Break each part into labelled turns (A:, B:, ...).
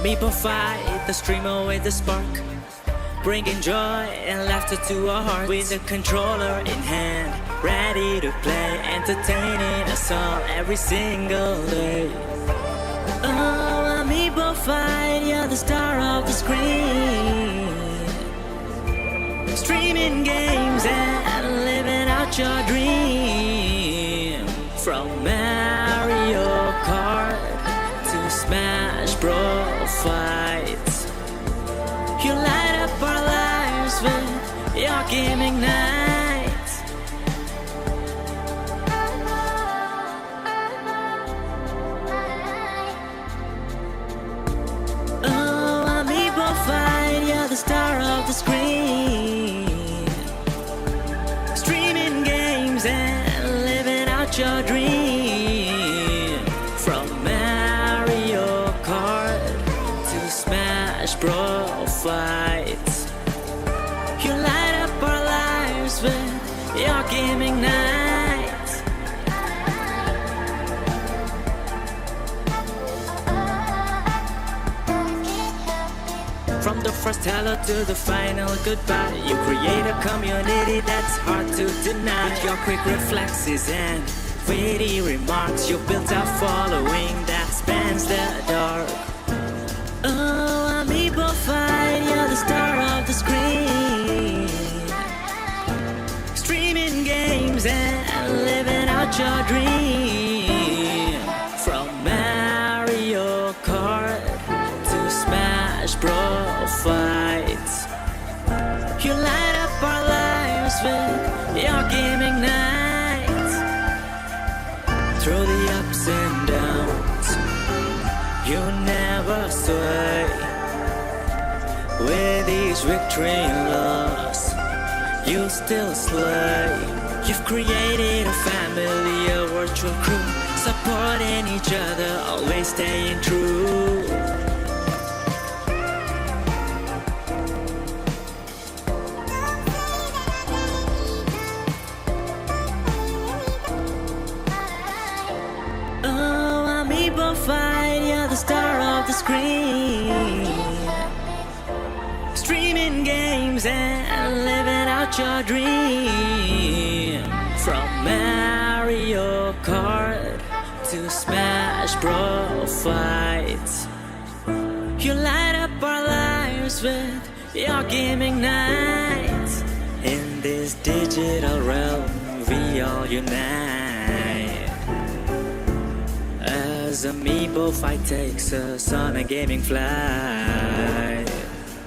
A: Amiibo fight, the streamer with the spark, bringing joy and laughter to our hearts. With the controller in hand, ready to play, entertaining us all every single day. Oh, Amiibo fight, you're the star of the screen, streaming games and living out your dream. From Mario Kart to Smash Bros. Fights, you light up our lives with your gaming nights. Oh, Amiibo fight, you're the star of the screen, streaming games and living out your dream. From Mario Kart to Smash Bros. Fights, you light up our lives with your gaming nights. From the first hello to the final goodbye, you create a community that's hard to deny. With your quick reflexes and witty remarks, you built a following that spans the dark. Oh, Amiibo fight, you're the star of the screen, streaming games and living out your dream. From Mario Kart to Smash Bros. Fights, you light up our lives with your gaming nights. Through the ups and downs, you never sway. With each victory and loss, you still slay. You've created a family, a virtual crew, supporting each other, always staying true. Oh, Amiibo fight, you're the star of the screen, streaming games and living out your dream. From Mario Kart to Smash Bros. Fights, you light up our lives with your gaming nights. In this digital realm, we all unite, as Amiibo fight takes us on a gaming flight.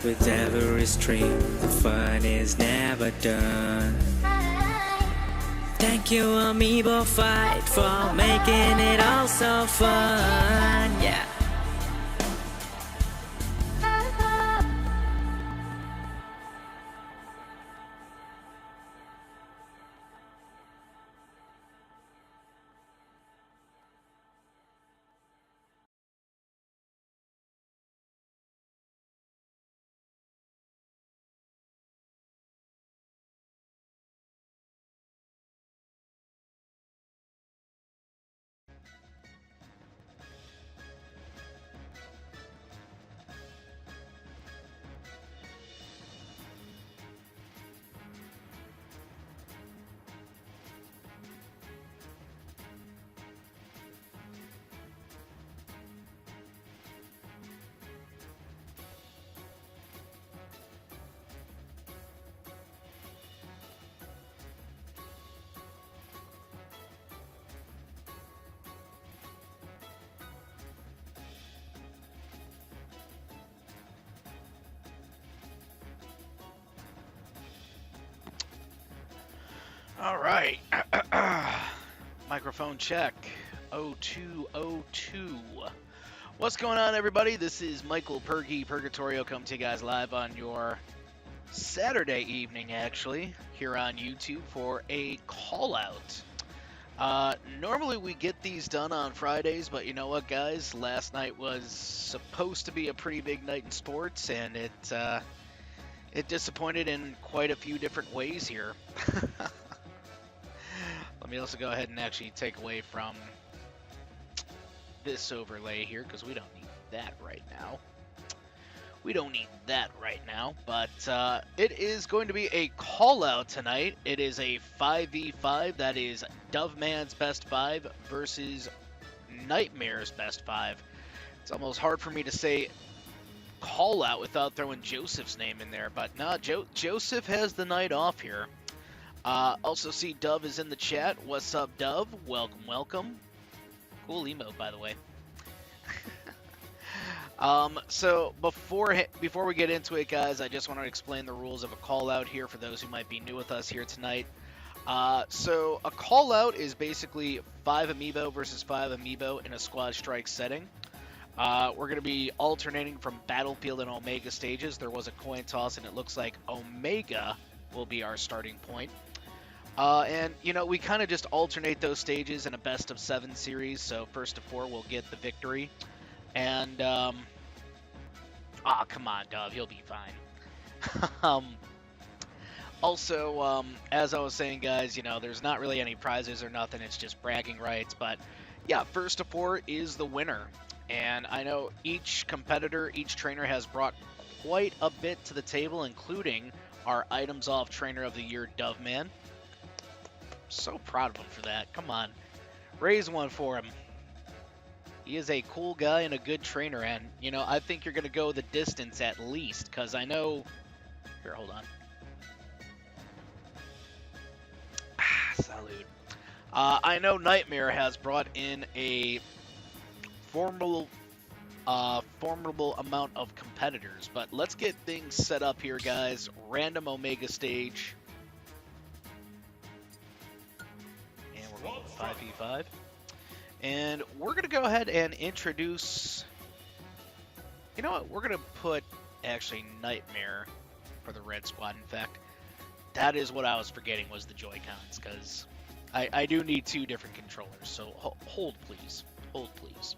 A: With every stream, the fun is never done. Thank you, Amiibo fight, for making it all so fun. Yeah.
B: All right. Microphone check. 0202. What's going on, everybody? This is Michael Purgatorio coming to you guys live on your Saturday evening, actually, here on YouTube for a call-out. Normally we get these done on Fridays, but you know what, guys? Last night was supposed to be a pretty big night in sports, and it disappointed in quite a few different ways here. Let me also go ahead and actually take away from this overlay here, because we don't need that right now. We don't need that right now, but it is going to be a call-out tonight. It is a 5v5. That is Doveman's best 5 versus Nightmare's best 5. It's almost hard for me to say call-out without throwing Joseph's name in there, but no, Joseph has the night off here. Also see Dove is in the chat. What's up, Dove? Welcome, welcome. Cool emote, by the way. So before we get into it, guys, I just want to explain the rules of a call out here for those who might be new with us here tonight. So a call out is basically 5 amiibo versus 5 amiibo in a squad strike setting. We're going to be alternating from Battlefield and Omega stages. There was a coin toss, and it looks like Omega will be our starting point. And, you know, we kind of just alternate those stages in a best of 7 series, so first of 4 will get the victory. And, come on, Dove, he'll be fine. Also, as I was saying, guys, you know, there's not really any prizes or nothing, it's just bragging rights, but, yeah, first of 4 is the winner. And I know each competitor, each trainer has brought quite a bit to the table, including our Items Off Trainer of the Year, Doveman. So proud of him for that. Come on, raise one for him. He is a cool guy and a good trainer, and, you know, I think you're going to go the distance at least, because I know... Here, hold on. Salute. I know Nightmare has brought in a formidable amount of competitors, but let's get things set up here, guys. Random Omega stage. And we're going with 5v5. And we're going to go ahead and introduce... You know what? We're going to put, actually, Nightmare for the red squad. In fact, that is what I was forgetting was the Joy-Cons, because I do need 2 different controllers. So hold, please. Hold, please.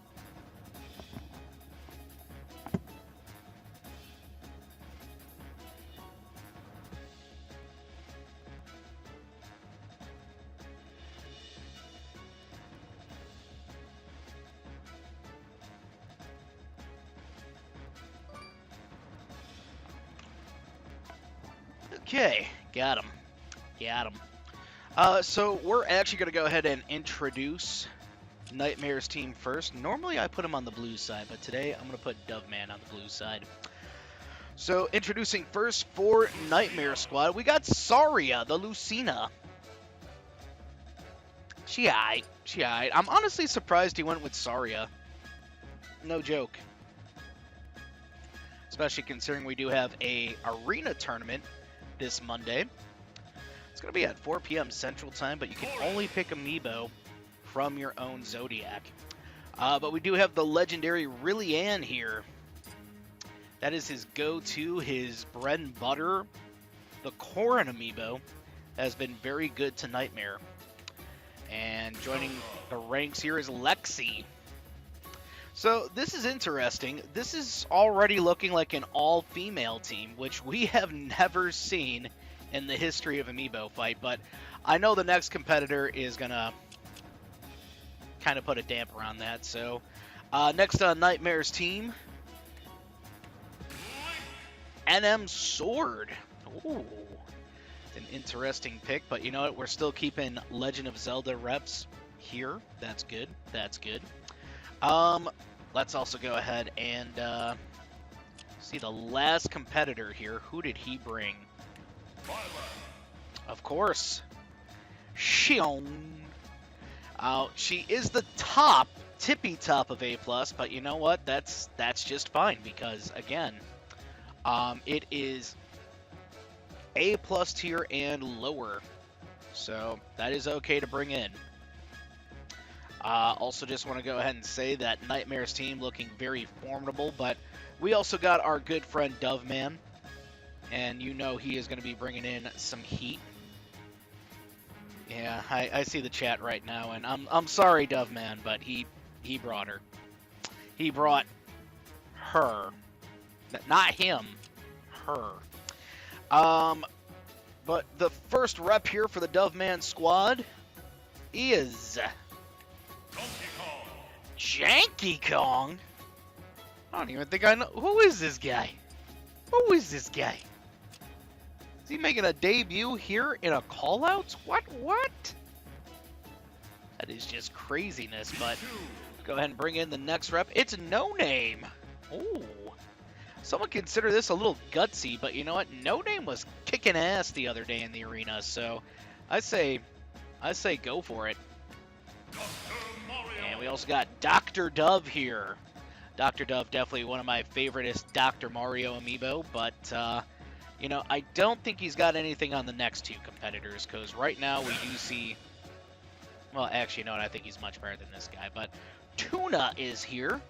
B: Okay, got him. Got him. So we're actually going to go ahead and introduce Nightmare's team first. Normally I put him on the blue side, but today I'm going to put Doveman on the blue side. So introducing first for Nightmare Squad, we got Saria, the Lucina. She aight. She aight. I'm honestly surprised he went with Saria. No joke. Especially considering we do have a arena tournament this Monday. It's going to be at 4 p.m. Central Time, but you can only pick Amiibo from your own Zodiac. But we do have the legendary Rillian here. That is his go-to, his bread and butter. The Corrin Amiibo has been very good to Nightmare. And joining the ranks here is Lexi. So this is interesting. This is already looking like an all-female team, which we have never seen in the history of Amiibo Fight. But I know the next competitor is going to kind of put a damper on that. So next on Nightmare's team, NM Sword. Ooh, it's an interesting pick, but you know what? We're still keeping Legend of Zelda reps here. That's good. That's good. Let's also go ahead and see the last competitor here. Who did he bring? Of course, Xion. She is the tippy top of A+, but you know what? That's just fine because, again, it is A+ tier and lower, so that is okay to bring in. Also just want to go ahead and say that Nightmare's team looking very formidable, but we also got our good friend Doveman. and you know he is going to be bringing in some heat. Yeah, I see the chat right now, and I'm sorry, Doveman, but he brought her. He brought her, not him, her. But the first rep here for the Doveman squad is Janky Kong. I don't even think I know. Who is this guy? Who is this guy? Is he making a debut here in a callout? What? That is just craziness, but go ahead and bring in the next rep. It's No Name. Ooh. Someone consider this a little gutsy, but you know what? No Name was kicking ass the other day in the arena, so I say go for it. And we also got Dr. Dove here. Dr. Dove, definitely one of my favoriteest Dr. Mario amiibo, but you know, I don't think he's got anything on the next two competitors, because right now we do see, well, actually, no, I think he's much better than this guy, but Tuna is here.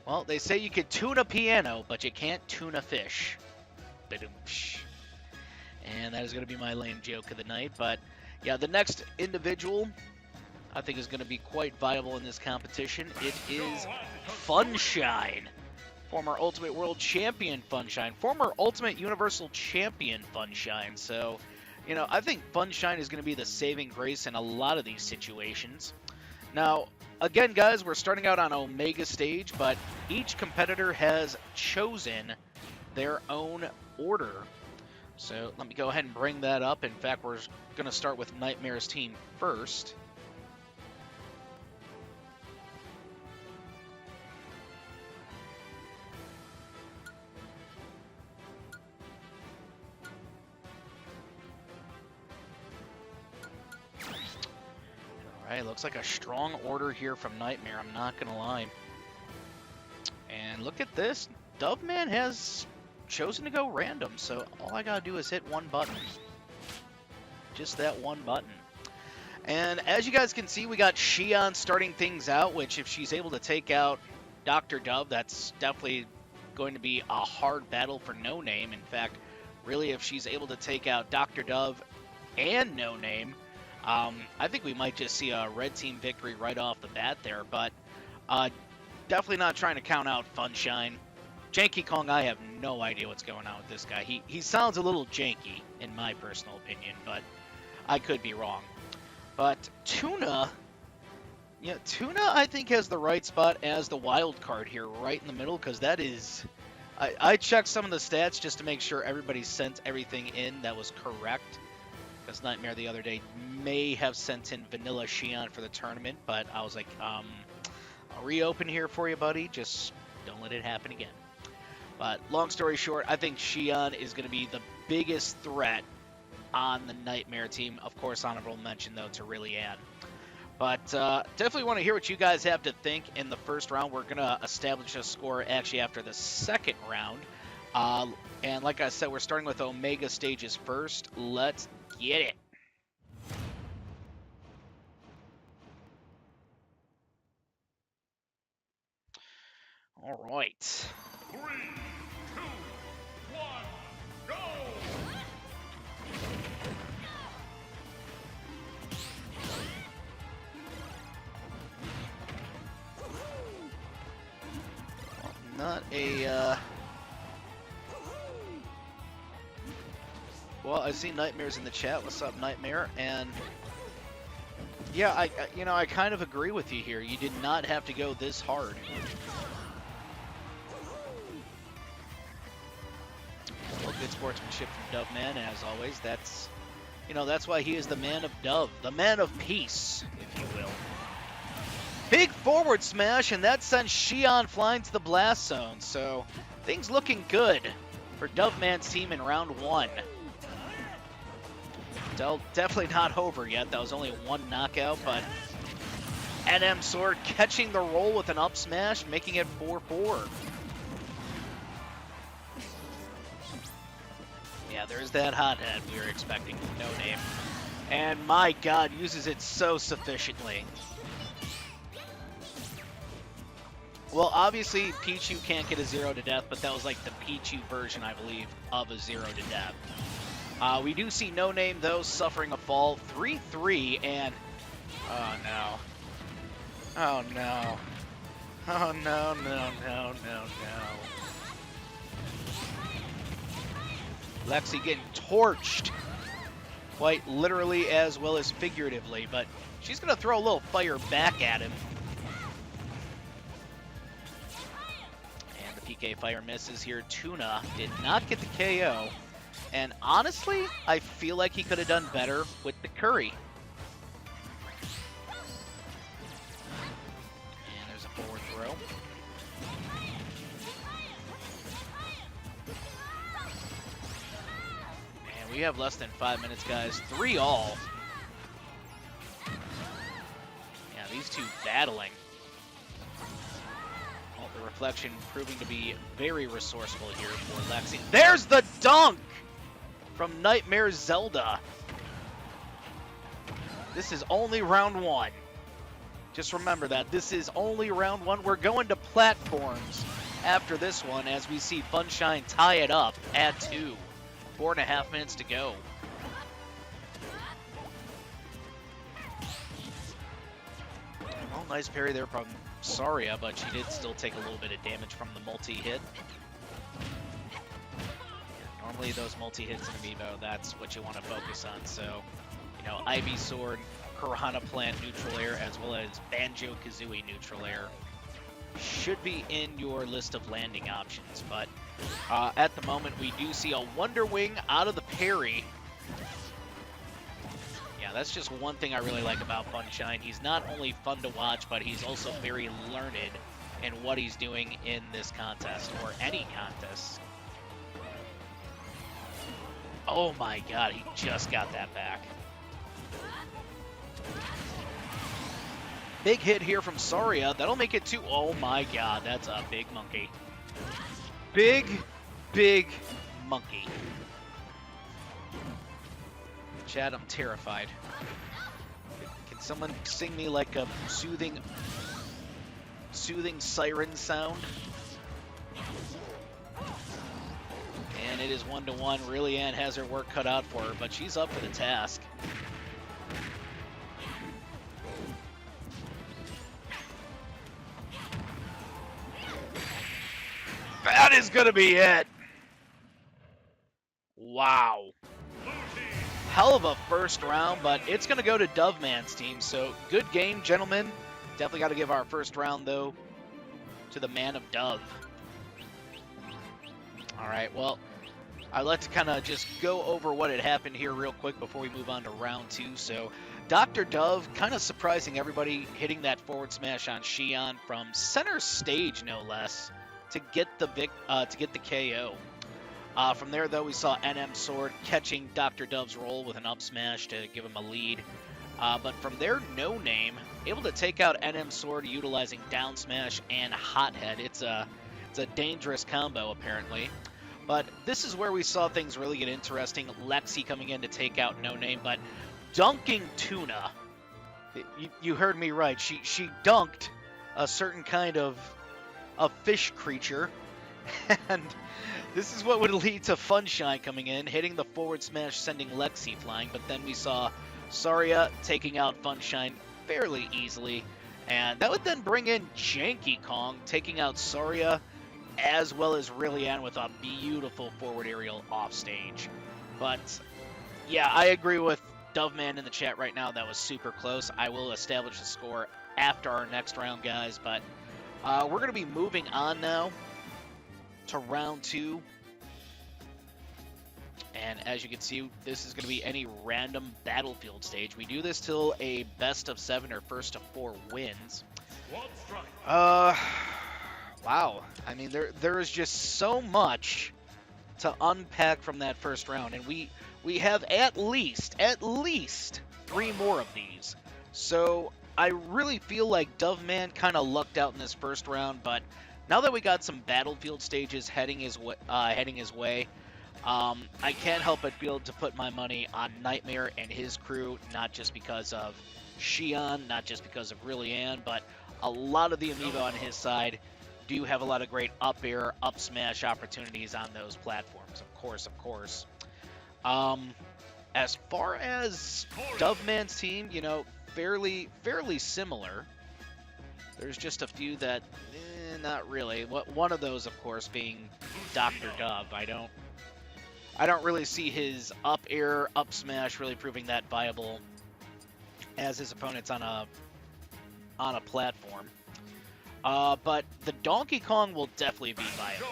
B: Well, they say you could tune a piano, but you can't tune a fish. And that is going to be my lame joke of the night. But, yeah, the next individual I think is going to be quite viable in this competition. It is Funshine. Former Ultimate World Champion Funshine. Former Ultimate Universal Champion Funshine. So, you know, I think Funshine is going to be the saving grace in a lot of these situations. Now, again, guys, we're starting out on Omega stage, but each competitor has chosen their own order. So let me go ahead and bring that up. In fact, we're going to start with Nightmare's team first. Alright, looks like a strong order here from Nightmare, I'm not going to lie. And look at this. Doveman has chosen to go random, so all I gotta do is hit one button. Just that one button. And as you guys can see, we got Xion starting things out, which if she's able to take out Dr. Dove, that's definitely going to be a hard battle for No Name. In fact, really, if she's able to take out Dr. Dove and No Name, I think we might just see a red team victory right off the bat there, but definitely not trying to count out Funshine. Janky Kong, I have no idea what's going on with this guy. He sounds a little janky, in my personal opinion, but I could be wrong. But Tuna, yeah, Tuna I think has the right spot as the wild card here, right in the middle, because that is... I checked some of the stats just to make sure everybody sent everything in that was correct. Because Nightmare the other day may have sent in Vanilla Xion for the tournament, but I was like, I'll reopen here for you, buddy. Just don't let it happen again. But long story short, I think Xion is going to be the biggest threat on the Nightmare team. Of course, honorable mention, though, to Rillian. But definitely want to hear what you guys have to think in the first round. We're going to establish a score actually after the second round. And like I said, we're starting with Omega stages first. Let's get it. All right.
C: 3, 2, 1, go!
B: Not a, well, I see Nightmare's in the chat. What's up, Nightmare? And yeah, I kind of agree with you here. You did not have to go this hard. Well, good sportsmanship from Doveman, as always. That's, that's why he is the man of Dove, the man of peace, if you will. Big forward smash, and that sends Xion flying to the blast zone. So things looking good for Doveman's team in round one. Definitely not over yet. That was only one knockout, but NM Sword catching the roll with an up smash, making it 4-4. Yeah, there's that hothead we were expecting from No Name. And my god, uses it so sufficiently. Well, obviously, Pichu can't get a 0 to death, but that was like the Pichu version, I believe, of a 0 to death. We do see No Name, though, suffering a fall. 3-3, and... Oh, no. Oh, no. Oh, no, no, no, no, no. Lexi getting torched, quite literally as well as figuratively, but she's going to throw a little fire back at him. And the PK fire misses here. Tuna did not get the KO. And honestly, I feel like he could have done better with the curry. And there's a forward throw. And we have less than 5 minutes, guys. 3-all. Yeah, these two battling. Well, the reflection proving to be very resourceful here for Lexi. There's the dunk from Nightmare Zelda. This is only round 1. Just remember that. This is only round 1. We're going to platforms after this one as we see Funshine tie it up at 2. 4.5 minutes to go. Well, nice parry there from Saria, but she did still take a little bit of damage from the multi-hit. Normally those multi-hits in Amiibo, that's what you want to focus on. So, you know, Ivy Sword, Piranha Plant neutral air, as well as Banjo-Kazooie neutral air should be in your list of landing options. But at the moment, we do see a Wonder Wing out of the parry. Yeah, that's just one thing I really like about Funshine. He's not only fun to watch, but he's also very learned in what he's doing in this contest, or any contest. Oh my god, he just got that back. Big hit here from Saria. That'll make it 2. Oh my god, that's a big monkey. Big, big monkey. Chad, I'm terrified. Can someone sing me like a soothing siren sound? And it is 1-1. Really, Ann has her work cut out for her, but she's up for the task. That is going to be it. Wow. Hell of a first round, but it's going to go to Doveman's team. So good game, gentlemen. Definitely got to give our first round, though, to the man of Dove. All right, well, I'd like to kind of just go over what had happened here real quick before we move on to round 2. So Dr. Dove kind of surprising everybody, hitting that forward smash on Xion from center stage, no less, to get the KO. From there, though, we saw NM Sword catching Dr. Dove's roll with an up smash to give him a lead. But from there, No Name able to take out NM Sword utilizing down smash and hot head. It's a dangerous combo, apparently. But this is where we saw things really get interesting. Lexi coming in to take out No Name, but dunking Tuna. You heard me right. She dunked a certain kind of a fish creature, and this is what would lead to Funshine coming in, hitting the forward smash, sending Lexi flying. But then we saw Saria taking out Funshine fairly easily, and that would then bring in Janky Kong taking out Saria, as well as Rillian with a beautiful forward aerial off stage. But yeah, I agree with Doveman in the chat right now. That was super close. I will establish the score after our next round, guys. But we're going to be moving on now to round 2. And as you can see, this is going to be any random battlefield stage. We do this till a best of 7 or first of 4 wins. Wow. I mean, there is just so much to unpack from that first round, and we have at least 3 more of these. So I really feel like Doveman kind of lucked out in this first round, but now that we got some battlefield stages heading his way, I can't help but feel to put my money on Nightmare and his crew, not just because of Xion, not just because of Rillian, but a lot of the amiibo on his side do have a lot of great up air, up smash opportunities on those platforms. Of course. As far as Doveman's team, you know, fairly similar. There's just a few that, not really. One of those, of course, being Dr. Dove. I don't really see his up air, up smash really proving that viable as his opponents on a platform. But the Donkey Kong will definitely be viable.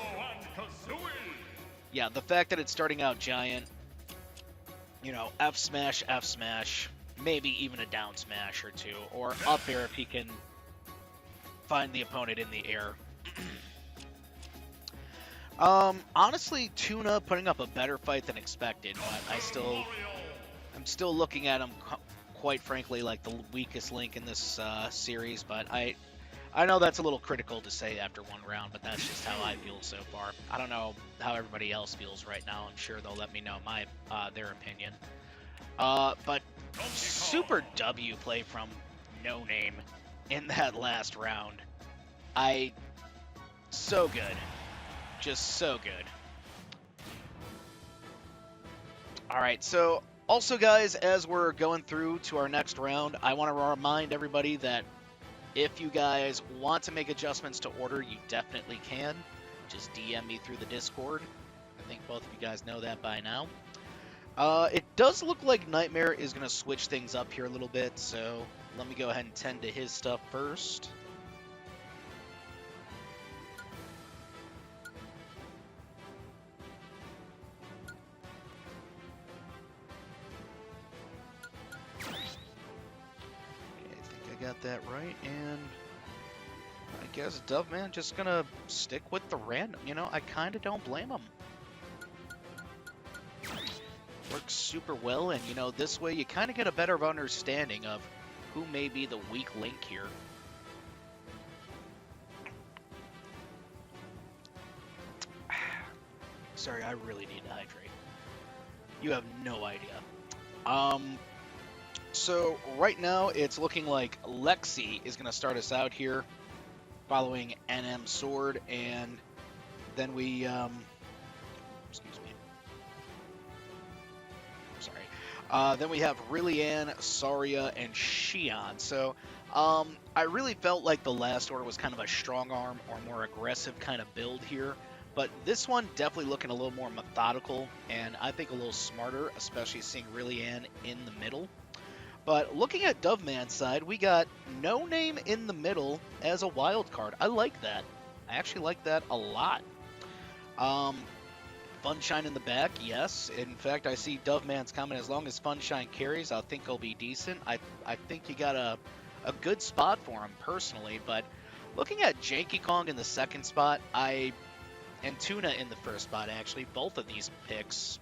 B: Yeah, the fact that it's starting out giant, you know, F smash, maybe even a down smash or two, or up air if he can find the opponent in the air. Honestly, Tuna putting up a better fight than expected, but I'm still looking at him, quite frankly, like the weakest link in this series. But I know that's a little critical to say after one round, but that's just how I feel so far. I don't know how everybody else feels right now. I'm sure they'll let me know their opinion. But super W play from No Name in that last round. So good. Just so good. Alright, so also guys, as we're going through to our next round, I want to remind everybody that if you guys want to make adjustments to order, you definitely can. Just DM me through the Discord. I think both of you guys know that by now. It does look like Nightmare is going to switch things up here a little bit, so let me go ahead and tend to his stuff first. Got that right, and I guess Doveman just gonna stick with the random. You know, I kind of don't blame him. Works super well, and you know, this way you kind of get a better understanding of who may be the weak link here. Sorry, I really need to hydrate. You have no idea. So right now it's looking like Lexi is going to start us out here, following NM Sword, and then we, excuse me, sorry, then we have Rillian, Saria, and Xion. So I really felt like the last order was kind of a strong arm or more aggressive kind of build here, but this one definitely looking a little more methodical, and I think a little smarter, especially seeing Rillian in the middle. But looking at Doveman's side, we got No Name in the middle as a wild card. I like that. I actually like that a lot. Funshine in the back, yes. In fact, I see Doveman's comment, as long as Funshine carries, I think he'll be decent. I think you got a good spot for him, personally. But looking at Janky Kong in the second spot, and Tuna in the first spot, actually, both of these picks,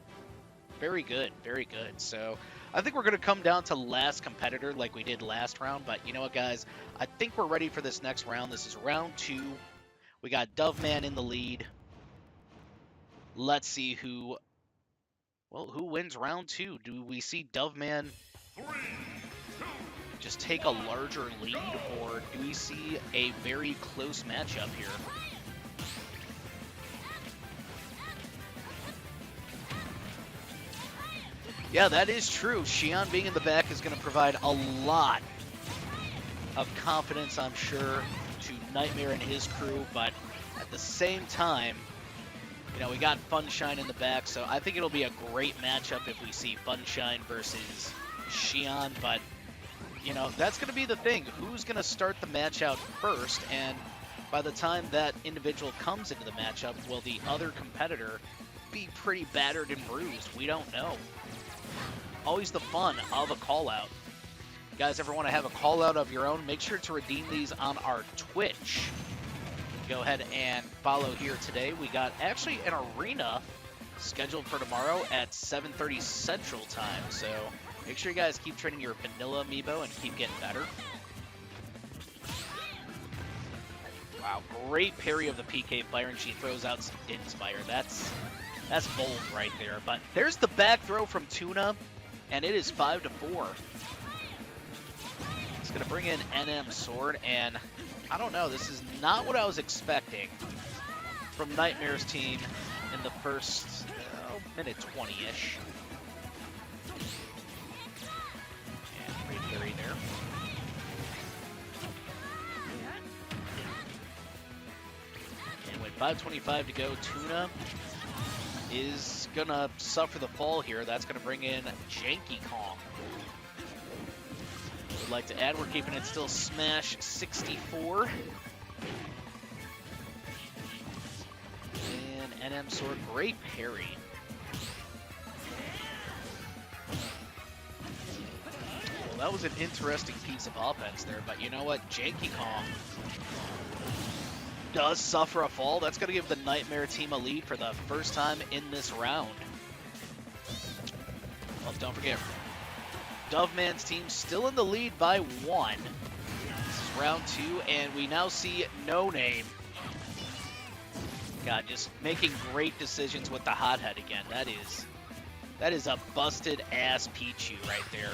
B: very good, very good. So I think we're going to come down to last competitor like we did last round, but you know what, guys? I think we're ready for this next round. This is round 2. We got Doveman in the lead. Let's see who wins round 2. Do we see Doveman just take a larger lead, or do we see a very close matchup here? Yeah, that is true. Xion being in the back is going to provide a lot of confidence, I'm sure, to Nightmare and his crew. But at the same time, you know, we got Funshine in the back, so I think it'll be a great matchup if we see Funshine versus Xion. But, you know, that's going to be the thing. Who's going to start the match out first? And by the time that individual comes into the matchup, will the other competitor be pretty battered and bruised? We don't know. Always the fun of a call-out. You guys ever want to have a call-out of your own? Make sure to redeem these on our Twitch. Go ahead and follow here today. We got actually an arena scheduled for tomorrow at 7:30 Central Time. So make sure you guys keep training your vanilla amiibo and keep getting better. Wow, great parry of the PK Fire, and she throws out some Inspire. That's bold right there. But there's the back throw from Tuna, and it is 5-4. It's going to bring in NM Sword, and I don't know. This is not what I was expecting from Nightmare's team in the first minute 20-ish. And great parry there. And with 5:25 to go, Tuna is going to suffer the fall here. That's going to bring in Janky Kong. Would like to add, we're keeping it still Smash 64. And NM Sword, great parry. Well, that was an interesting piece of offense there, but you know what? Janky Kong does suffer a fall. That's going to give the Nightmare team a lead for the first time in this round. Well, don't forget, Doveman's team still in the lead by 1. This is round 2, and we now see No Name. God, just making great decisions with the hothead again. That is a busted ass Pichu right there.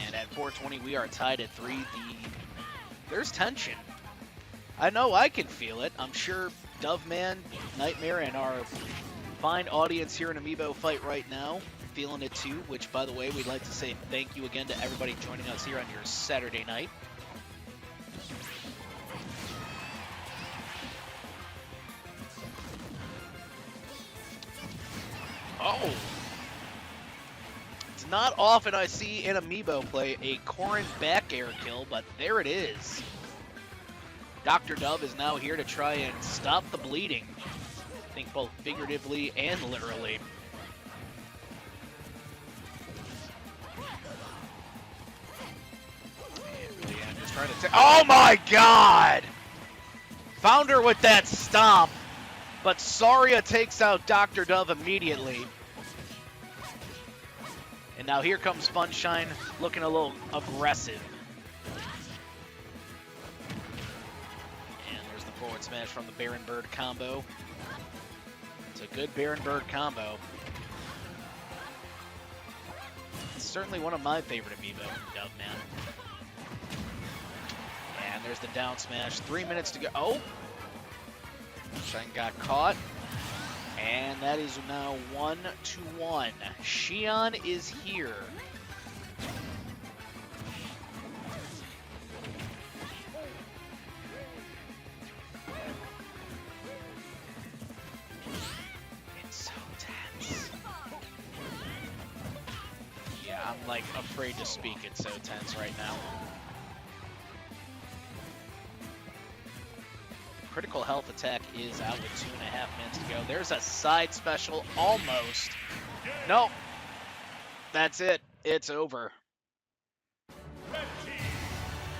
B: And at 4:20, we are tied at 3. There's tension. I know I can feel it. I'm sure Doveman, Nightmare, and our fine audience here in Amiibo Fight right now feeling it too, which, by the way, we'd like to say thank you again to everybody joining us here on your Saturday night. Oh! It's not often I see an Amiibo play a Corrin back air kill, but there it is. Dr. Dove is now here to try and stop the bleeding. I think both figuratively and literally. And really, I'm just trying to oh my god! Found her with that stomp, but Saria takes out Dr. Dove immediately. And now here comes Funshine, looking a little aggressive. Forward smash from the Baron Bird combo. It's a good Baron Bird combo. It's certainly one of my favorite Amiibo, Doveman. And there's the down smash. 3 minutes to go. Oh! Shine got caught. And that is now 1-1. Xion is here. I'm like afraid to speak. It's so tense right now. Critical health attack is out with 2.5 minutes to go. There's a side special almost. Nope. That's it. It's over.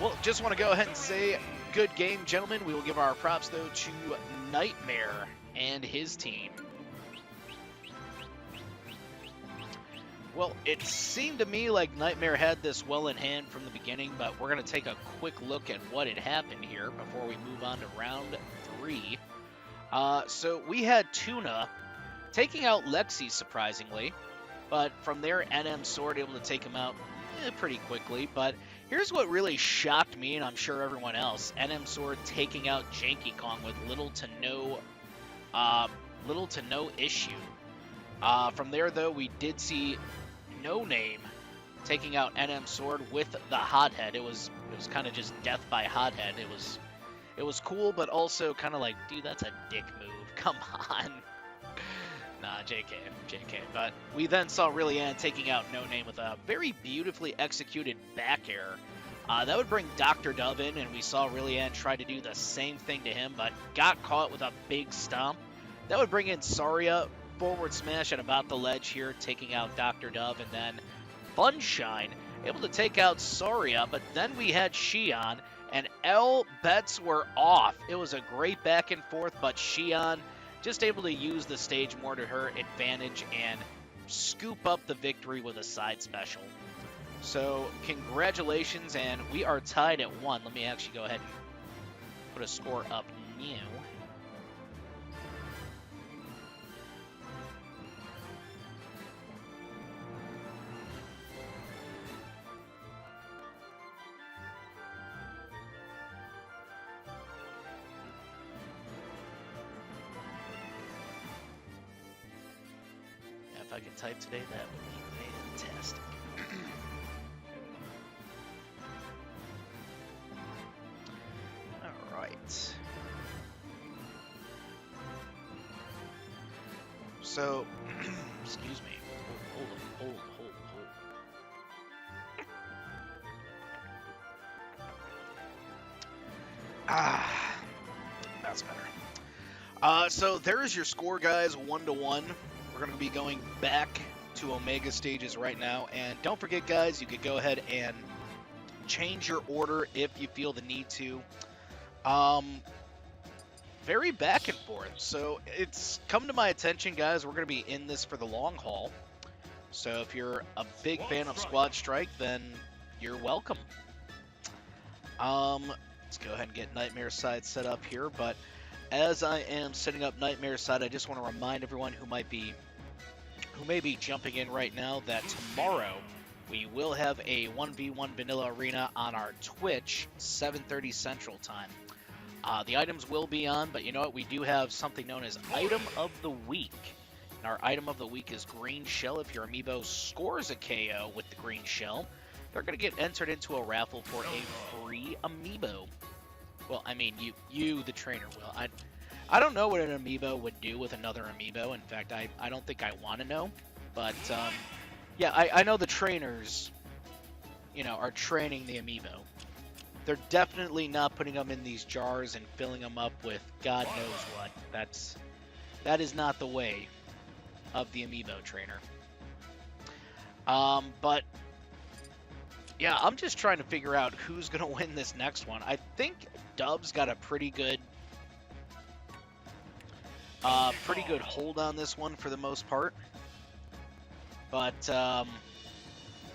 B: Well, just want to go ahead and say good game, gentlemen. We will give our props, though, to Nightmare and his team. Well, it seemed to me like Nightmare had this well in hand from the beginning, but we're going to take a quick look at what had happened here before we move on to round 3. So we had Tuna taking out Lexi, surprisingly, but from there, NM Sword able to take him out pretty quickly. But here's what really shocked me, and I'm sure everyone else, NM Sword taking out Janky Kong with little to no issue. From there, though, we did see No Name taking out NM Sword with the hothead. It was kind of just death by hothead. It was cool, but also kind of like, dude, that's a dick move. Come on. Nah, JK. But we then saw Rillian taking out No Name with a very beautifully executed back air. That would bring Dr. Dove in, and we saw Rillian try to do the same thing to him, but got caught with a big stomp. That would bring in Saria. Forward smash at about the ledge here, taking out Dr. Dove, and then Funshine able to take out Saria, but then we had Xion, and L bets were off. It was a great back and forth, but Xion just able to use the stage more to her advantage and scoop up the victory with a side special. So congratulations, and we are tied at 1. Let me actually go ahead and put a score up now. I could type today, that would be fantastic. All right. So, excuse me. Hold. Ah, that's better. So there is your score, guys, 1-1. We're going to be going back to Omega stages right now. And don't forget, guys, you could go ahead and change your order if you feel the need to. Very back and forth. So it's come to my attention, guys, we're going to be in this for the long haul. So if you're a big fan of Squad Strike, then you're welcome. Let's go ahead and get Nightmare Side set up here. But as I am setting up Nightmare Side, I just want to remind everyone who may be jumping in right now that tomorrow we will have a 1v1 Vanilla Arena on our Twitch, 7:30 Central Time. The items will be on, but you know what? We do have something known as Item of the Week. And our Item of the Week is Green Shell. If your amiibo scores a KO with the Green Shell, they're going to get entered into a raffle for a free amiibo. Well, I mean, you the trainer, will. I don't know what an amiibo would do with another amiibo. In fact, I don't think I want to know. But, yeah, I know the trainers, are training the amiibo. They're definitely not putting them in these jars and filling them up with God knows what. That is not the way of the amiibo trainer. But yeah, I'm just trying to figure out who's gonna win this next one. I think Dub's got a pretty good hold on this one for the most part. But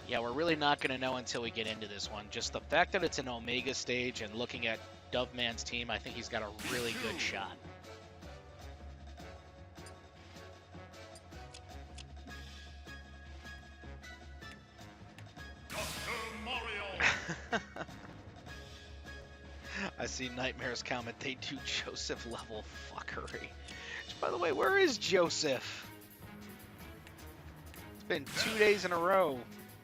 B: yeah, we're really not going to know until we get into this one. Just the fact that it's an Omega stage and looking at Doveman's team, I think he's got a really good shot. I see Nightmare's comment, they do Joseph level fuckery. By the way, where is Joseph? It's been 2 days in a row.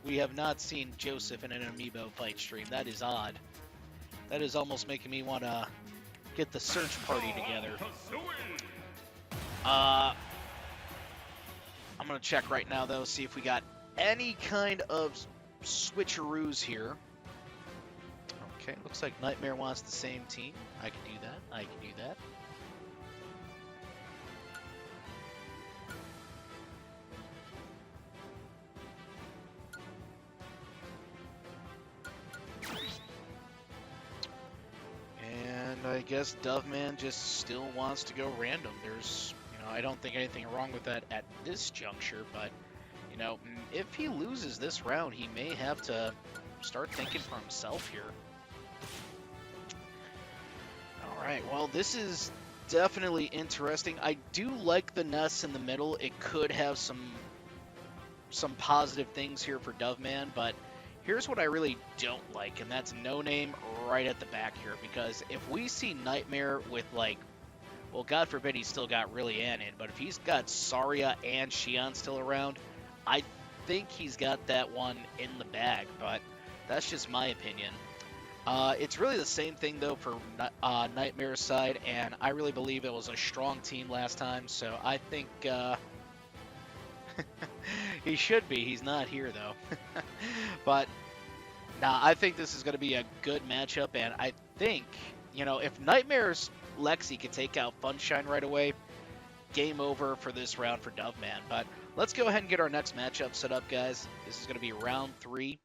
B: We have not seen Joseph in an amiibo fight stream. That is odd. That is almost making me want to get the search party together. I'm going to check right now, though, see if we got any kind of switcheroos here. Okay, looks like Nightmare wants the same team. I can do that. I can do that. I guess Doveman just still wants to go random. There's, I don't think anything wrong with that at this juncture, but, if he loses this round, he may have to start thinking for himself here. All right, well, this is definitely interesting. I do like the Ness in the middle. It could have some positive things here for Doveman, but here's what I really don't like, and that's No Name right at the back here, because if we see Nightmare with, well, God forbid he's still got really Ann in, but if he's got Saria and Xion still around, I think he's got that one in the bag, but that's just my opinion. It's really the same thing, though, for Nightmare's side, and I really believe it was a strong team last time, so I think he should be. He's not here, though. But, nah, I think this is going to be a good matchup, and I think, if Nightmare's Lexi could take out Funshine right away, game over for this round for Doveman. But let's go ahead and get our next matchup set up, guys. This is going to be round 3.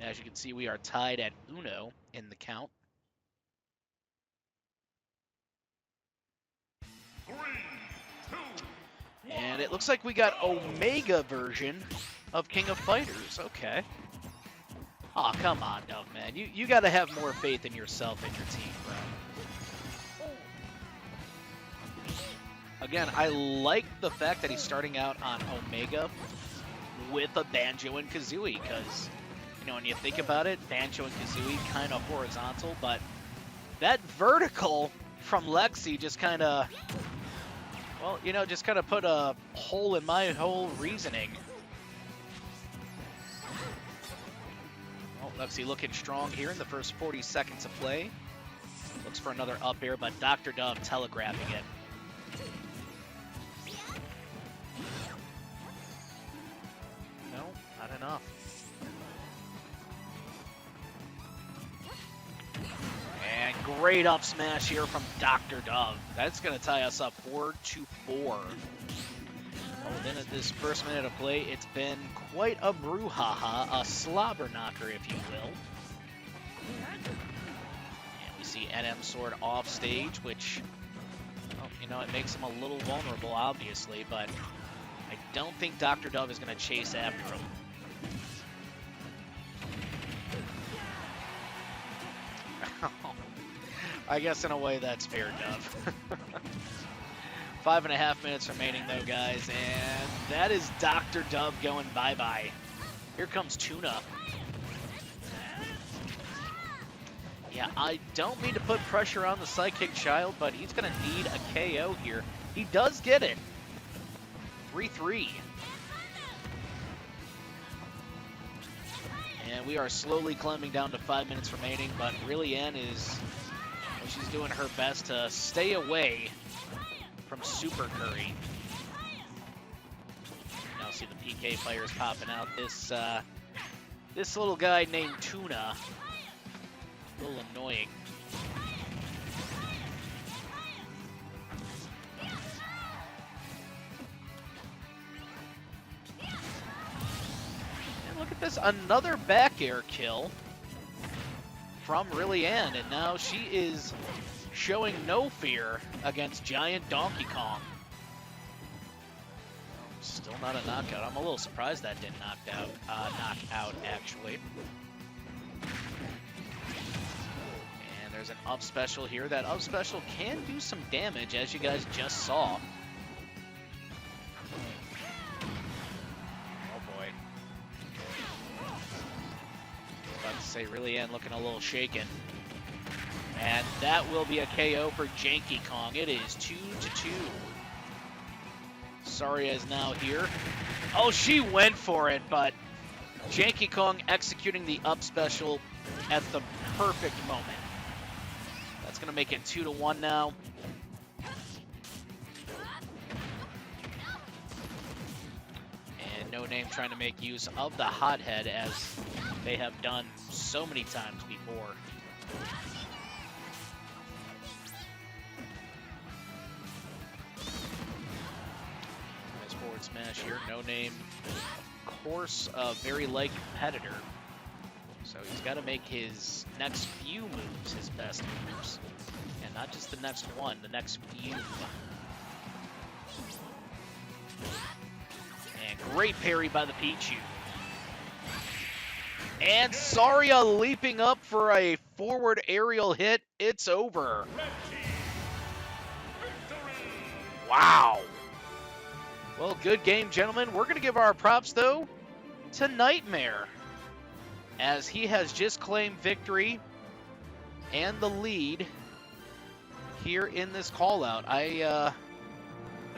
B: As you can see, we are tied at Uno in the count.
C: 3, 2,
B: And it looks like we got Omega version of King of Fighters. Okay. Aw, come on, Doveman. You got to have more faith in yourself and your team, bro. Again, I like the fact that he's starting out on Omega with a Banjo and Kazooie, because, when you think about it, Banjo and Kazooie kind of horizontal, but that vertical from Lexi just kind of, Well, you know, just kind of put a hole in my whole reasoning. Well, Lexi looking strong here in the first 40 seconds of play. Looks for another up air, but Dr. Dove telegraphing it. No, not enough. And great up smash here from Dr. Dove. That's going to tie us up 4-4. Oh, then at this first minute of play, it's been quite a brouhaha, a slobber knocker, if you will. And we see NM Sword off stage, which, well, you know, it makes him a little vulnerable, obviously, but I don't think Dr. Dove is going to chase after him. I guess in a way that's fair, Dove. 5.5 minutes remaining though, guys, and that is Dr. Dove going bye-bye. Here comes Tuna. Yeah, I don't mean to put pressure on the Psychic Child, but he's going to need a KO here. He does get it. 3-3. And we are slowly climbing down to 5 minutes remaining, but really Ann is, well, she's doing her best to stay away from Super Curry. Now see the PK players popping out. This little guy named Tuna, a little annoying. And look at this, another back air kill from Really Ann, and now she is showing no fear against Giant Donkey Kong. Still not a knockout. I'm a little surprised that didn't knock out, actually. And there's an up special here. That up special can do some damage, as you guys just saw. Oh boy. About to say, Really Ann looking a little shaken. And that will be a KO for Janky Kong. It is 2-2. Saria is now here. Oh, she went for it, but Janky Kong executing the up special at the perfect moment. That's going to make it 2-1 now. And No Name trying to make use of the hothead, as they have done so many times before. Smash here. No Name, of course, a very light competitor. So he's got to make his next few moves his best moves. And not just the next one, the next few. And great parry by the Pichu. And Saria leaping up for a forward aerial hit. It's over. Wow. Well, good game, gentlemen. We're going to give our props, though, to Nightmare, as he has just claimed victory and the lead here in this call-out. I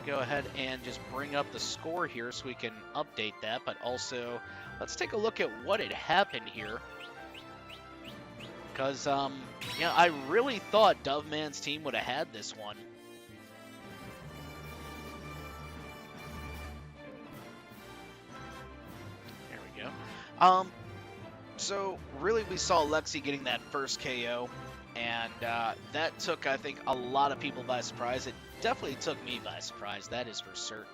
B: go ahead and just bring up the score here so we can update that, but also let's take a look at what had happened here. Because, yeah, I really thought Doveman's team would have had this one. So really we saw Lexi getting that first KO, and that took, I think, a lot of people by surprise. It definitely took me by surprise, that is for certain.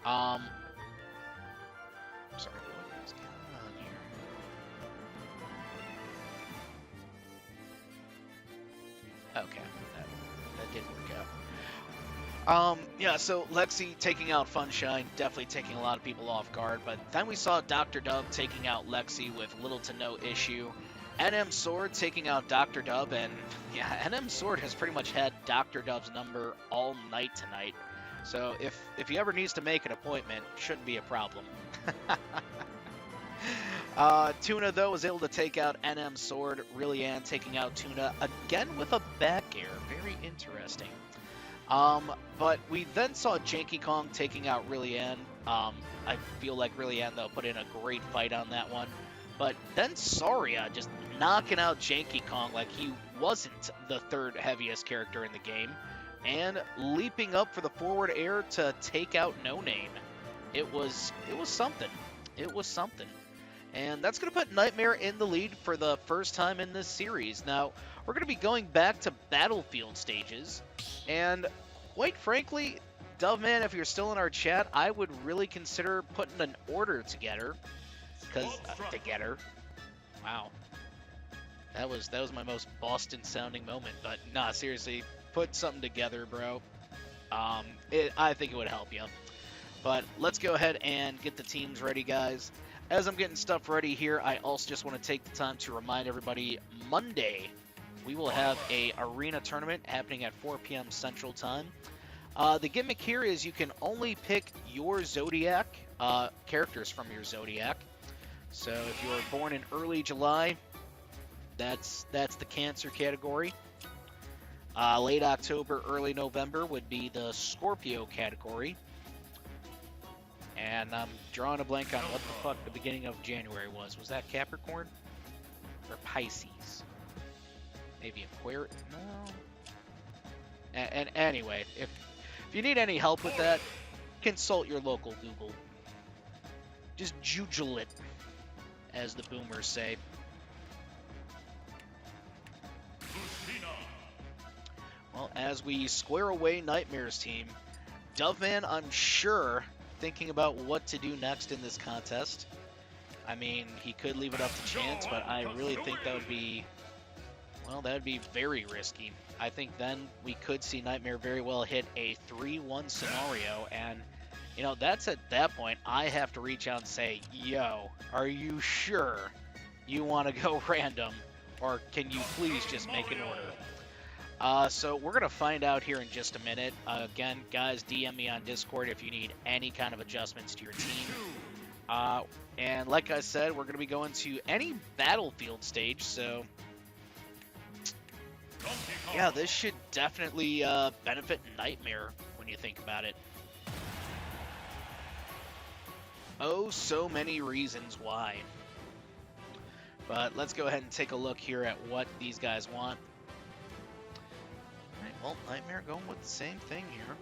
B: Sorry, what is going on here? Okay, that did work out. Yeah, so Lexi taking out Funshine, definitely taking a lot of people off guard, but then we saw Dr. Dove taking out Lexi with little to no issue. NM Sword taking out Dr. Dove, and yeah, NM Sword has pretty much had Dr. Dove's number all night tonight. So if he ever needs to make an appointment, shouldn't be a problem. Tuna, though, was able to take out NM Sword. Really Ann taking out Tuna again with a back air. Very interesting. But we then saw Janky Kong taking out Rillian. I feel like Rillian, though, put in a great fight on that one. But then Saria just knocking out Janky Kong like he wasn't the third heaviest character in the game. And leaping up for the forward air to take out No Name. It was something. It was something. And that's going to put Nightmare in the lead for the first time in this series. Now, we're going to be going back to Battlefield stages. And quite frankly, Doveman, if you're still in our chat, I would really consider putting an order together. Because, together. Wow. That was my most Boston-sounding moment. But, nah, seriously, put something together, bro. I think it would help you. But let's go ahead and get the teams ready, guys. As I'm getting stuff ready here, I also just want to take the time to remind everybody, Monday, we will have a arena tournament happening at 4 p.m. Central Time. The gimmick here is you can only pick your Zodiac, characters from your Zodiac. So if you were born in early July, that's the Cancer category. Late October, early November would be the Scorpio category. And I'm drawing a blank on what the fuck the beginning of January was. Was that Capricorn? Or Pisces? Maybe Aquarius? No. And anyway, if you need any help with that, consult your local Google. Just jujule it, as the boomers say. Well, as we square away Nightmare's team, Doveman, I'm sure, thinking about what to do next in this contest. I mean, he could leave it up to chance, but I really think that would be, well, that would be very risky. I think then we could see Nightmare very well hit a 3-1 scenario, and, you know, that's at that point, I have to reach out and say, yo, are you sure you want to go random, or can you please just make an order? So we're going to find out here in just a minute. Again, guys, DM me on Discord if you need any kind of adjustments to your team. And like I said, we're going to be going to any Battlefield stage, so yeah, this should definitely benefit Nightmare when you think about it. Oh, so many reasons why. But let's go ahead and take a look here at what these guys want. Alright, well, Nightmare going with the same thing here.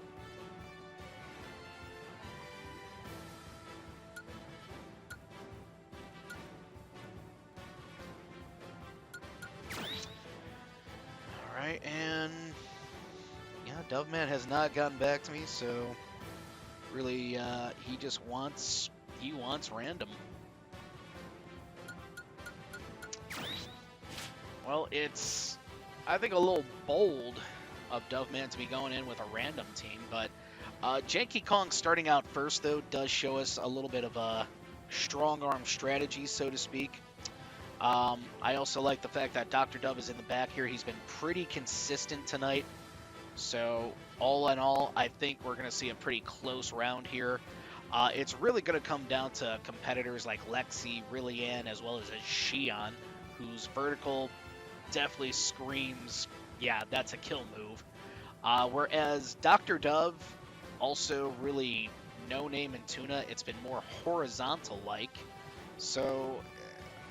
B: Alright, and yeah, Doveman has not gotten back to me, so really he just wants random. Well, it's, I think, a little bold of Doveman to be going in with a random team, but Janky Kong starting out first, though, does show us a little bit of a strong arm strategy, so to speak. I also like the fact that Dr. Dove is in the back here. He's been pretty consistent tonight. So, all in all, I think we're going to see a pretty close round here. It's really going to come down to competitors like Lexi, Rillian, as well as Xion, whose vertical definitely screams, yeah, that's a kill move. Whereas Dr. Dove, also really No Name and Tuna, it's been more horizontal-like. So,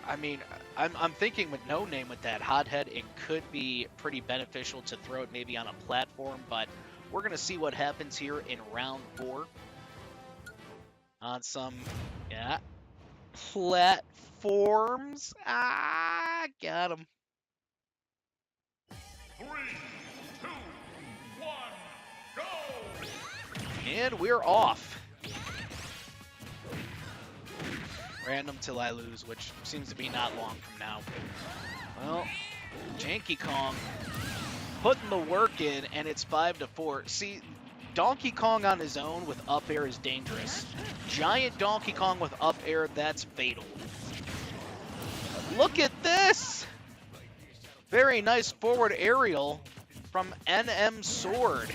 B: I mean, I'm thinking with No Name with that hothead, it could be pretty beneficial to throw it maybe on a platform, but we're going to see what happens here in round 4. On some, yeah, platforms. Ah, got him.
C: 3, 2, 1, go!
B: And we're off. Random till I lose, which seems to be not long from now. Well, Janky Kong putting the work in, and it's 5-4. See, Donkey Kong on his own with up air is dangerous. Giant Donkey Kong with up air, that's fatal. Look at this! Very nice forward aerial from NM Sword.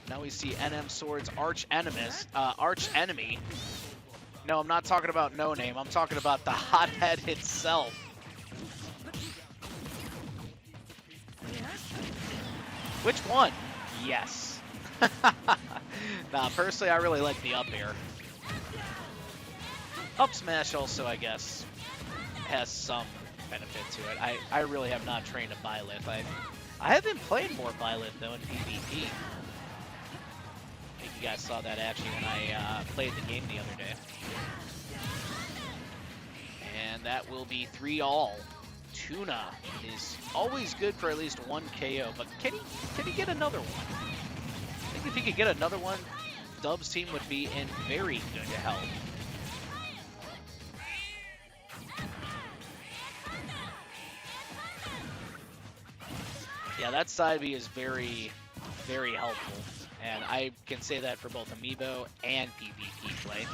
B: Now we see NM Sword's arch enemy. No, I'm not talking about No Name. I'm talking about the hothead itself. Which one? Yes. Nah, personally, I really like the up air. Up smash also, I guess, has some benefit to it. I really have not trained a Byleth. I have been playing more Byleth, though, in PvP. I think you guys saw that, actually, when I played the game the other day. And that will be 3-all. Tuna is always good for at least one KO, but can he get another one? I think if he could get another one, Dub's team would be in very good health. Yeah, that side B is very, very helpful, and I can say that for both amiibo and PvP play.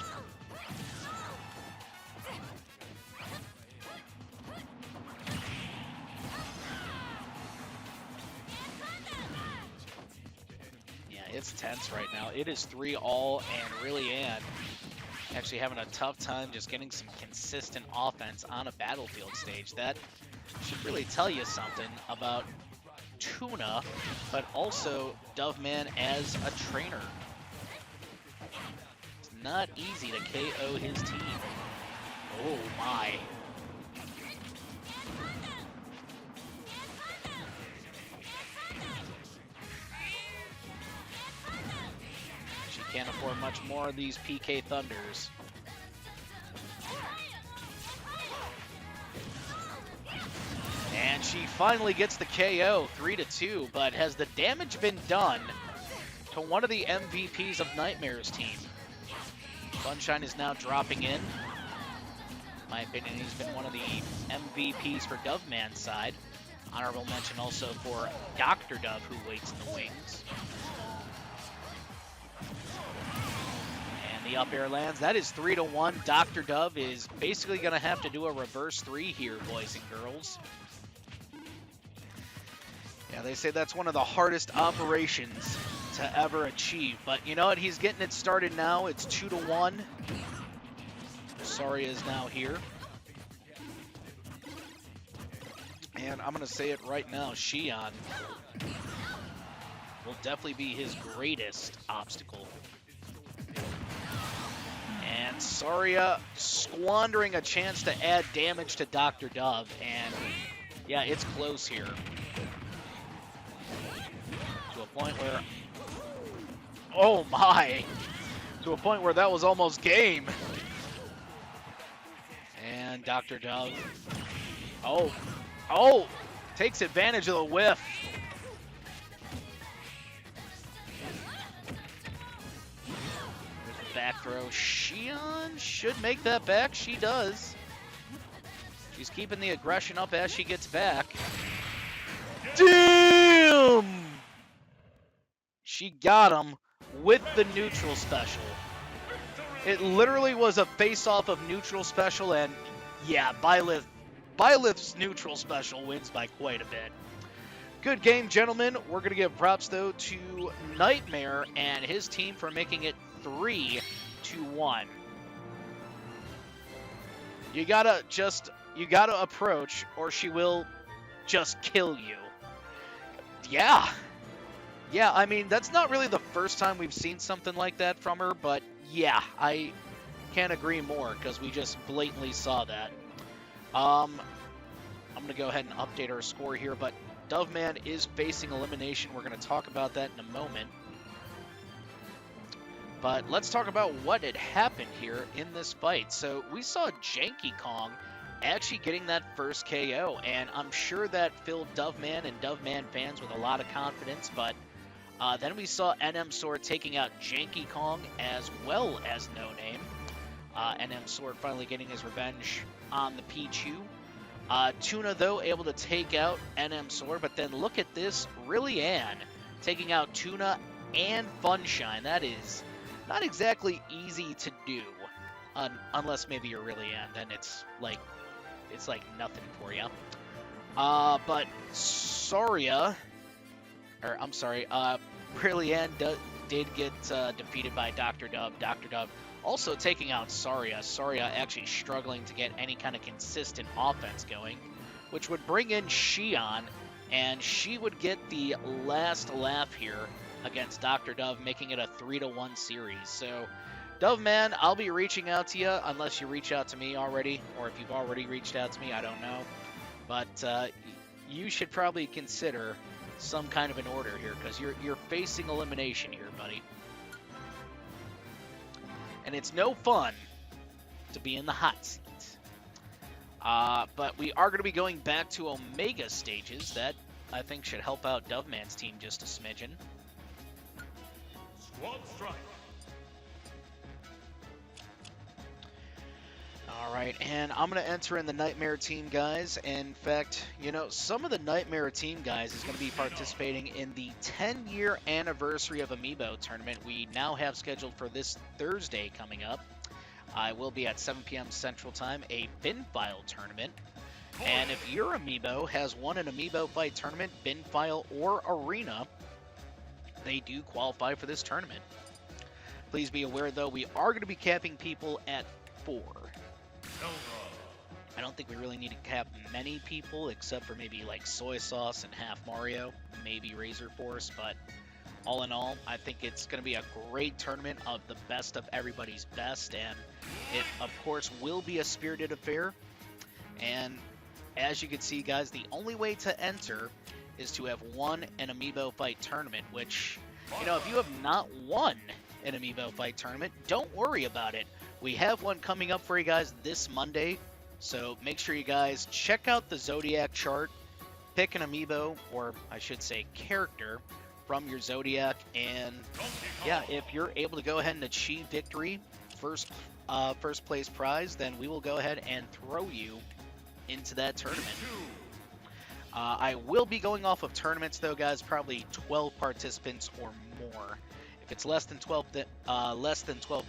B: It's tense right now. It is 3-all, and really Ann actually having a tough time just getting some consistent offense on a battlefield stage. That should really tell you something about Tuna, but also Doveman as a trainer. It's not easy to KO his team. Oh my. Can't afford much more of these PK Thunders. And she finally gets the KO, 3-2, but has the damage been done to one of the MVPs of Nightmare's team? Sunshine is now dropping in. In my opinion, he's been one of the MVPs for Doveman's side. Honorable mention also for Dr. Dove, who waits in the wings. The up air lands. That is 3-1. Dr. Dove is basically going to have to do a reverse 3 here, boys and girls. Yeah, they say that's one of the hardest operations to ever achieve. But you know what? He's getting it started now. It's 2-1. Saria is now here. And I'm going to say it right now. Xion will definitely be his greatest obstacle. And Saria squandering a chance to add damage to Dr. Dove, and yeah, it's close here. To a point where, oh my, to a point where that was almost game. And Dr. Dove, oh, takes advantage of the whiff. Back throw. Xion should make that back. She does. She's keeping the aggression up as she gets back. Damn! She got him with the neutral special. It literally was a face-off of neutral special, and yeah, Byleth's neutral special wins by quite a bit. Good game, gentlemen. We're going to give props, though, to Nightmare and his team for making it 3-1. You gotta approach, or she will just kill you. Yeah, I mean, that's not really the first time we've seen something like that from her, but yeah, I can't agree more, because we just blatantly saw that. I'm gonna go ahead and update our score here, but Doveman is facing elimination. We're gonna talk about that in a moment. But let's talk about what had happened here in this fight. So we saw Janky Kong actually getting that first KO, and I'm sure that filled Doveman and Doveman fans with a lot of confidence, but then we saw NM Sword taking out Janky Kong as well as No Name. NM Sword finally getting his revenge on the Pichu. Tuna, though, able to take out NM Sword, but then look at this, Really Ann taking out Tuna and Funshine. That is not exactly easy to do, unless maybe you're Really Ann, then it's like nothing for you. But Saria, or I'm sorry, Really Ann did get defeated by Dr. Dove. Dr. Dove also taking out Saria. Saria actually struggling to get any kind of consistent offense going, which would bring in Xion and she would get the last laugh here against Dr. Dove, making it a 3-1 series. So, Doveman, I'll be reaching out to you unless you reach out to me already, or if you've already reached out to me, I don't know. But you should probably consider some kind of an order here, because you're facing elimination here, buddy. And it's no fun to be in the hot seat. But we are going to be going back to Omega stages. That, I think, should help out Doveman's team just a smidgen.
C: Squad strike.
B: All right, and I'm going to enter in the Nightmare team, guys. In fact, you know, some of the Nightmare team guys is going to be participating in the 10-year anniversary of Amiibo tournament we now have scheduled for this Thursday coming up. I will be at 7 p.m. Central Time, a bin file tournament. And if your Amiibo has won an Amiibo fight tournament, bin file, or arena, they do qualify for this tournament. Please be aware, though, we are going to be capping people at 4. I don't think we really need to cap many people, except for maybe like Soy Sauce and Half Mario, maybe Razor Force, but all in all, I think it's going to be a great tournament of the best of everybody's best, and it, of course, will be a spirited affair. And as you can see, guys, the only way to enter is to have won an Amiibo fight tournament, which, you know, if you have not won an Amiibo fight tournament, don't worry about it. We have one coming up for you guys this Monday, so make sure you guys check out the Zodiac chart, pick an Amiibo, or I should say character, from your Zodiac, and yeah, if you're able to go ahead and achieve victory, first place prize, then we will go ahead and throw you into that tournament. I will be going off of tournaments, though, guys, probably 12 participants or more. If it's less than 12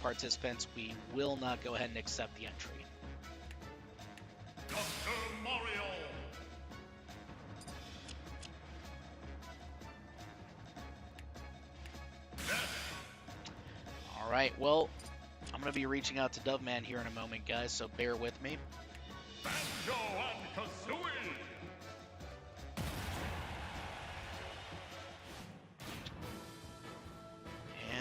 B: participants, we will not go ahead and accept the entry.
C: Dr. Mario.
B: All right, well, I'm going to be reaching out to Doveman here in a moment, guys, so bear with me.
C: Banjo and Kazooie.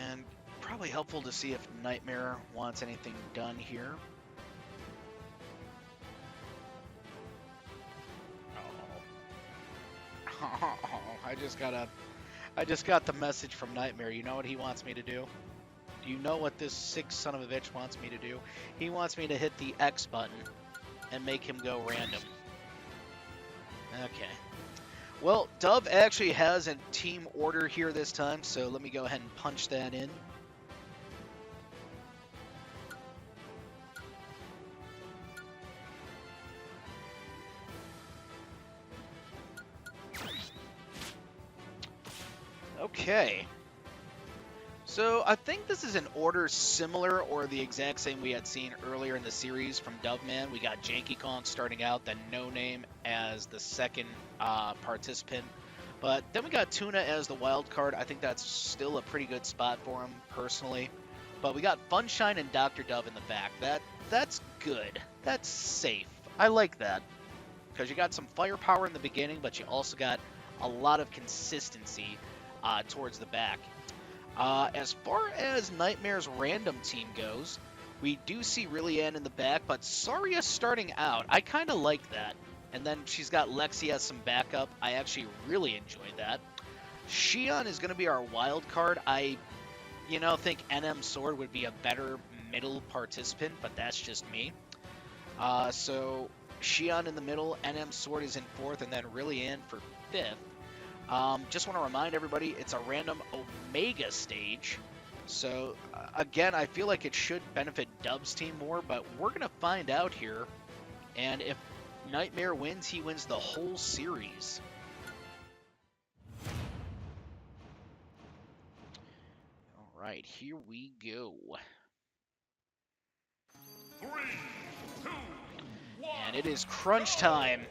B: And probably helpful to see if Nightmare wants anything done here. Oh, I just got the message from Nightmare. You know what he wants me to do? Do you know what this sick son of a bitch wants me to do? He wants me to hit the X button and make him go random. Okay. Well, Dove actually has a team order here this time, so let me go ahead and punch that in. Okay. So I think this is an order similar or the exact same we had seen earlier in the series from Doveman. We got Janky Kong starting out, then No Name as the second participant. But then we got Tuna as the wild card. I think that's still a pretty good spot for him, personally. But we got Funshine and Dr. Dove in the back. That's good. That's safe. I like that. Because you got some firepower in the beginning, but you also got a lot of consistency towards the back. As far as Nightmare's random team goes, we do see Rillian in the back, but Saria starting out. I kind of like that. And then she's got Lexi as some backup. I actually really enjoyed that. Xion is going to be our wild card. I, think NM Sword would be a better middle participant, but that's just me. So Xion in the middle, NM Sword is in 4th, and then Rillian for 5th. Just want to remind everybody, it's a random Omega stage. So, again, I feel like it should benefit Dub's team more, but we're going to find out here. And if Nightmare wins, he wins the whole series. All right, here we go.
C: 3, 2, 1.
B: And it is crunch time.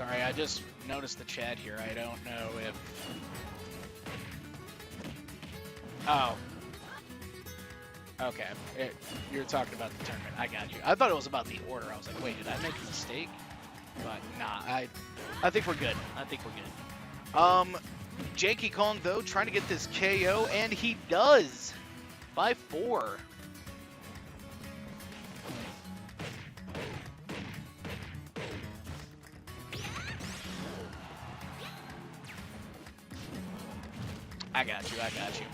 B: Sorry, I just noticed the chat here. I don't know if... Oh. Okay. You're talking about the tournament. I got you. I thought it was about the order. I was like, wait, did I make a mistake? But nah, I think we're good. I think we're good. Janky Kong, though, trying to get this KO, and he does! By 4. I got you.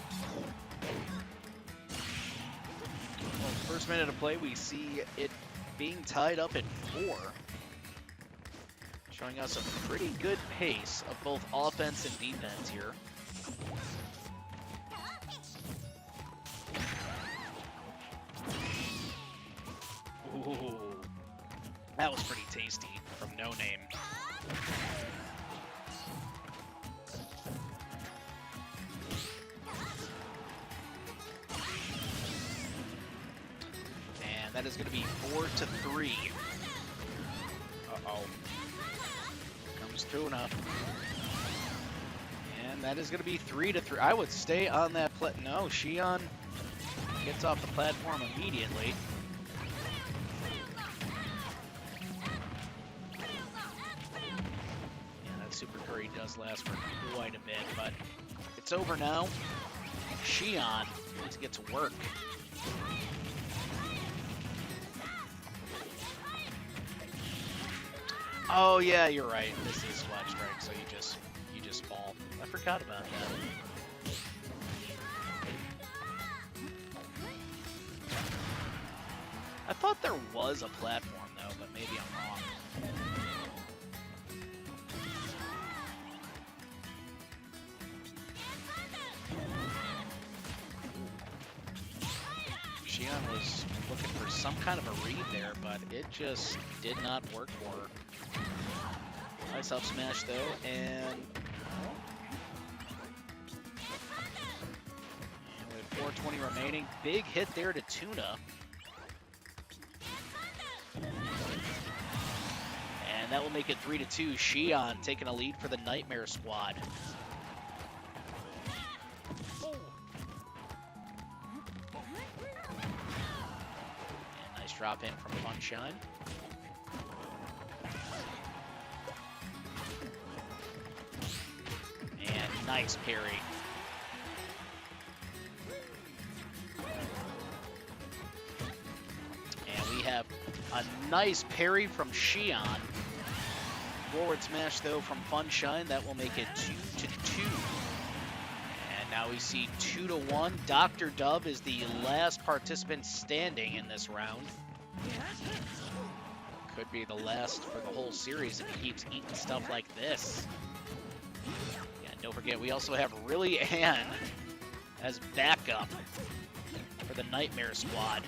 B: Well, first minute of play, we see it being tied up at 4. Showing us a pretty good pace of both offense and defense here. Ooh, that was pretty tasty from No Name. And that is going to be 4-3. Uh-oh. Comes through enough. And that is going to be 3-3. I would stay on that no, Xion gets off the platform immediately. Yeah, that super curry does last for quite a bit, but it's over now. Xion needs to get to work. Oh yeah, you're right. This is flash strike, so you just fall. I forgot about that. I thought there was a platform though, but maybe I'm wrong. Xion was looking for some kind of a read there, but it just did not work for her. Nice up smash though, and with 420 remaining, big hit there to Tuna. And that will make it 3-2. Xion taking a lead for the Nightmare Squad. And nice drop in from Funshine. And nice parry. And we have a nice parry from Xion. Forward smash though from Funshine. That will make it 2-2. And now we see 2-1. Dr. Dove is the last participant standing in this round. Could be the last for the whole series if he keeps eating stuff like this. Yeah, don't forget we also have Really Ann as backup for the Nightmare Squad.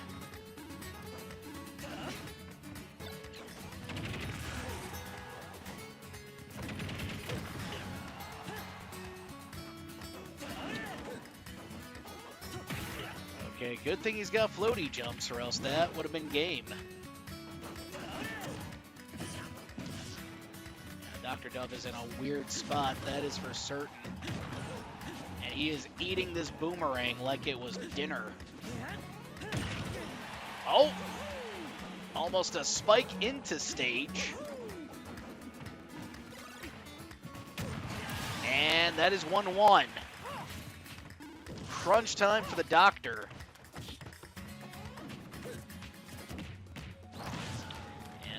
B: Okay, good thing he's got floaty jumps, or else that would have been game. Dr. Dove is in a weird spot, that is for certain. And he is eating this boomerang like it was dinner. Oh! Almost a spike into stage. And that is 1-1. Crunch time for the Doctor.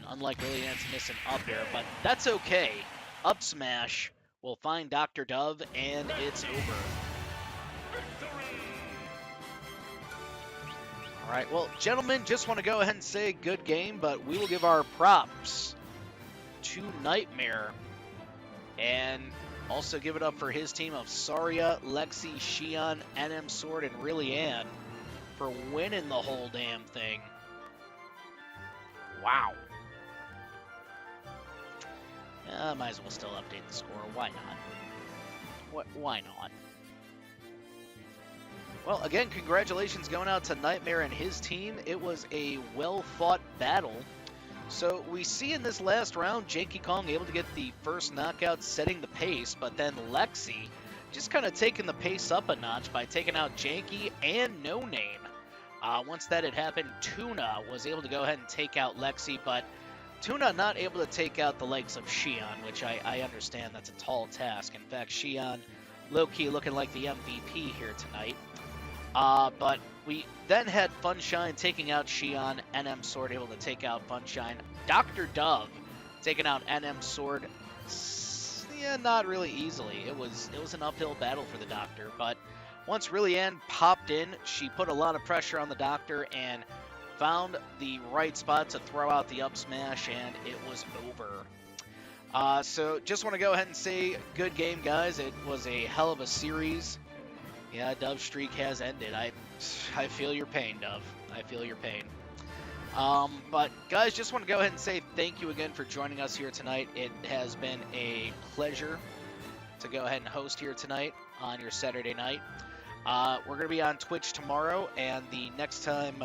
B: Unlike Really Ann's missing up there, but that's okay. Up smash will find Dr. Dove, and it's over. All right, well, gentlemen, just want to go ahead and say good game, but we will give our props to Nightmare, and also give it up for his team of Saria, Lexi, Xion, NM Sword, and Really Ann for winning the whole damn thing. Wow. Might as well still update the score. Why not? Why not? Well, again, congratulations going out to Nightmare and his team. It was a well-fought battle. So we see in this last round, Janky Kong able to get the first knockout, setting the pace, but then Lexi just kind of taking the pace up a notch by taking out Janky and No Name. Once that had happened, Tuna was able to go ahead and take out Lexi, but Tuna not able to take out the likes of Xion, which I understand that's a tall task. In fact, Xion low-key looking like the MVP here tonight. But we then had Funshine taking out Xion, NM Sword able to take out Funshine. Dr. Dove taking out NM Sword, yeah, not really easily. It was an uphill battle for the Doctor, but once Rillian popped in, she put a lot of pressure on the Doctor and found the right spot to throw out the up smash, and it was over. So just want to go ahead and say good game, guys. It was a hell of a series. Yeah, Dove's streak has ended. I feel your pain, Dove. I feel your pain. But guys, just want to go ahead and say thank you again for joining us here tonight. It has been a pleasure to go ahead and host here tonight on your Saturday night. We're going to be on Twitch tomorrow, and the next time...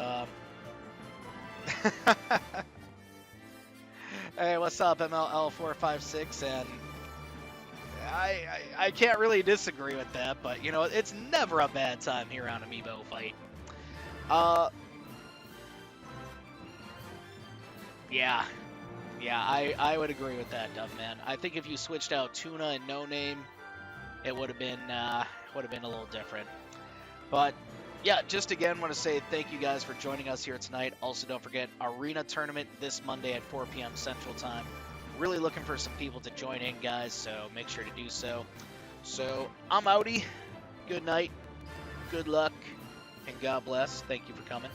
B: Hey, what's up, MLL456? And I can't really disagree with that, but, you know, it's never a bad time here on Amiibo Fight. Yeah, I would agree with that, Doveman. I think if you switched out Tuna and No Name, it would have been a little different. But yeah, just again want to say thank you guys for joining us here tonight. Also, don't forget Arena Tournament this Monday at 4 p.m. Central Time. Really looking for some people to join in, guys, so make sure to do so. So I'm outie. Good night, good luck, and God bless. Thank you for coming.